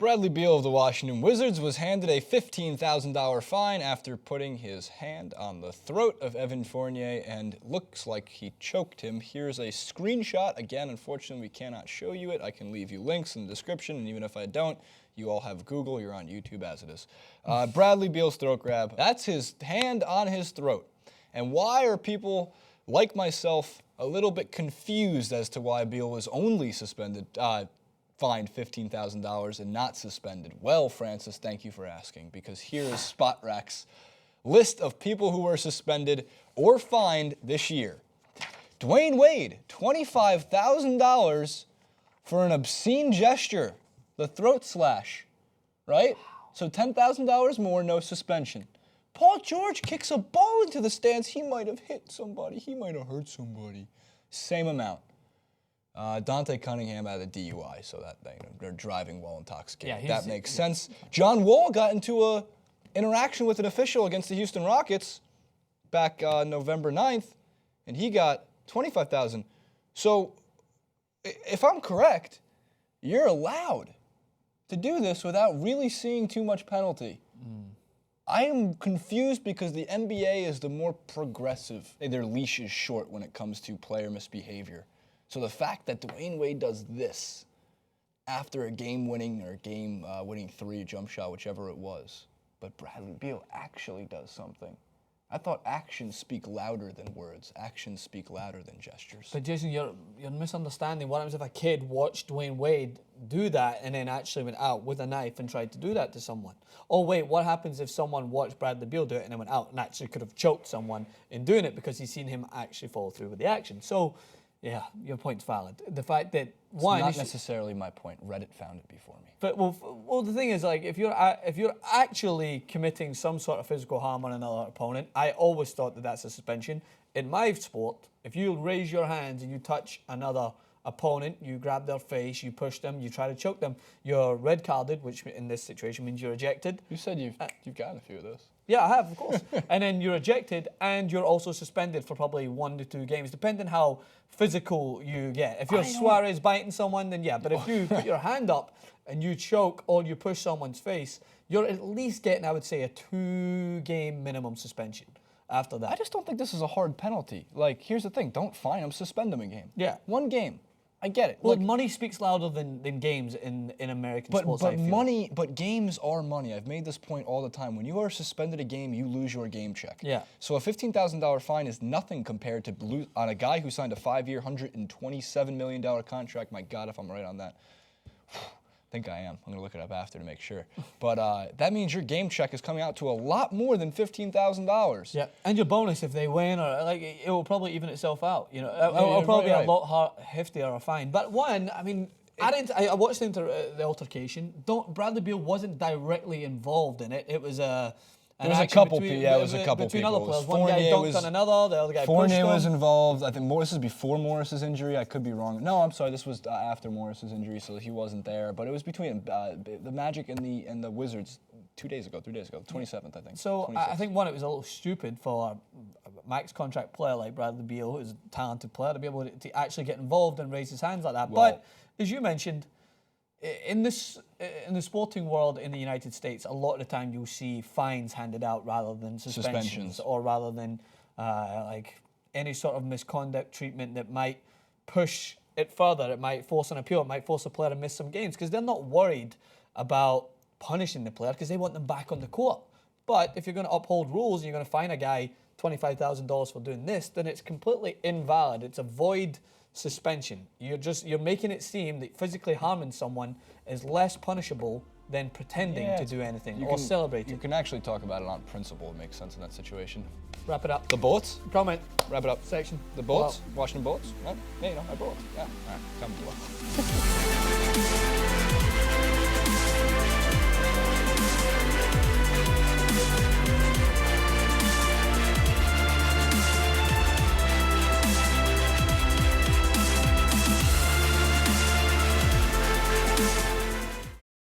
Bradley Beal of the Washington Wizards was handed a $15,000 fine after putting his hand on the throat of Evan Fournier and looks like he choked him. Here's a screenshot. Again, unfortunately, we cannot show you it. I can leave you links in the description, and even if I don't, you all have Google. You're on YouTube as it is. Bradley Beal's throat grab. That's his hand on his throat. And why are people like myself a little bit confused as to why Beal was only fined $15,000 and not suspended? Well, Francis, thank you for asking, because here is Spotrac's list of people who were suspended or fined this year. Dwyane Wade, $25,000 for an obscene gesture, the throat slash, right? So $10,000 more, no suspension. Paul George kicks a ball into the stands. He might have hit somebody. He might have hurt somebody. Same amount. Dante Cunningham had a DUI, so that they're driving while intoxicated. Yeah, that makes sense. John Wall got into an interaction with an official against the Houston Rockets back November 9th, and he got $25,000. So if I'm correct, you're allowed to do this without really seeing too much penalty. I am confused because the NBA is the more progressive. Their leash is short when it comes to player misbehavior. So the fact that Dwyane Wade does this after a game-winning or game-winning three jump shot, whichever it was, but Bradley Beal actually does something. I thought actions speak louder than words. Actions speak louder than gestures. But Jason, you're misunderstanding. What happens if a kid watched Dwyane Wade do that and then actually went out with a knife and tried to do that to someone? Oh wait, what happens if someone watched Bradley Beal do it and then went out and actually could have choked someone in doing it because he's seen him actually follow through with the action? So, yeah, your point's valid. The fact that it's not necessarily my point. Reddit found it before me. But well, the thing is, like, if you're actually committing some sort of physical harm on another opponent, I always thought that that's a suspension. In my sport, if you raise your hands and you touch another opponent, you grab their face, you push them, you try to choke them, you're red carded, which in this situation means you're ejected. You said you've gotten a few of those. Yeah, I have, of course. And then you're ejected, and you're also suspended for probably 1 to 2 games, depending how physical you get. If you're Suarez biting someone, then yeah. But if you put your hand up and you choke or you push someone's face, you're at least getting, I would say, a 2-game minimum suspension after that. I just don't think this is a hard penalty. Like, here's the thing. Don't fine them, suspend them a game. Yeah. 1 game. I get it. Well, money speaks louder than games in American sports. But games are money. I've made this point all the time. When you are suspended a game, you lose your game check. Yeah. So a $15,000 fine is nothing compared to on a guy who signed a 5-year, $127 million contract. My God, if I'm right on that. I think I am. I'm going to look it up after to make sure. But that means your game check is coming out to a lot more than $15,000. Yeah, and your bonus if they win, or like it will probably even itself out. You know, it'll probably be a lot heftier a fine. But one, I mean, I watched the altercation. Bradley Beal wasn't directly involved in it. It was a. There was a couple people. Yeah, it was a couple between people. Other players. One guy dunked on another. The other guy Fournier pushed him. was involved. I think this is before Morris's injury. I could be wrong. No, I'm sorry. This was after Morris's injury, so he wasn't there. But it was between the Magic and the Wizards 3 days ago, 27th, I think. So 26th. I think it was a little stupid for a max contract player like Bradley Beal, who's a talented player, to be able to actually get involved and raise his hands like that. Well, but as you mentioned, in the sporting world in the United States, a lot of the time you'll see fines handed out rather than suspensions. Or rather than like any sort of misconduct treatment that might push it further. It might force an appeal. It might force a player to miss some games because they're not worried about punishing the player because they want them back on the court. But if you're going to uphold rules and you're going to fine a guy $25,000 for doing this, then it's completely invalid. It's a void suspension. You're making it seem that physically harming someone is less punishable than pretending to do anything or celebrating. You can actually talk about it on principle. It makes sense in that situation. Wrap it up. The Bullets? Comment. Wrap it up. Section. The Bullets? Washington Bullets? Yeah, my Bullets. Yeah. All right. Comment below.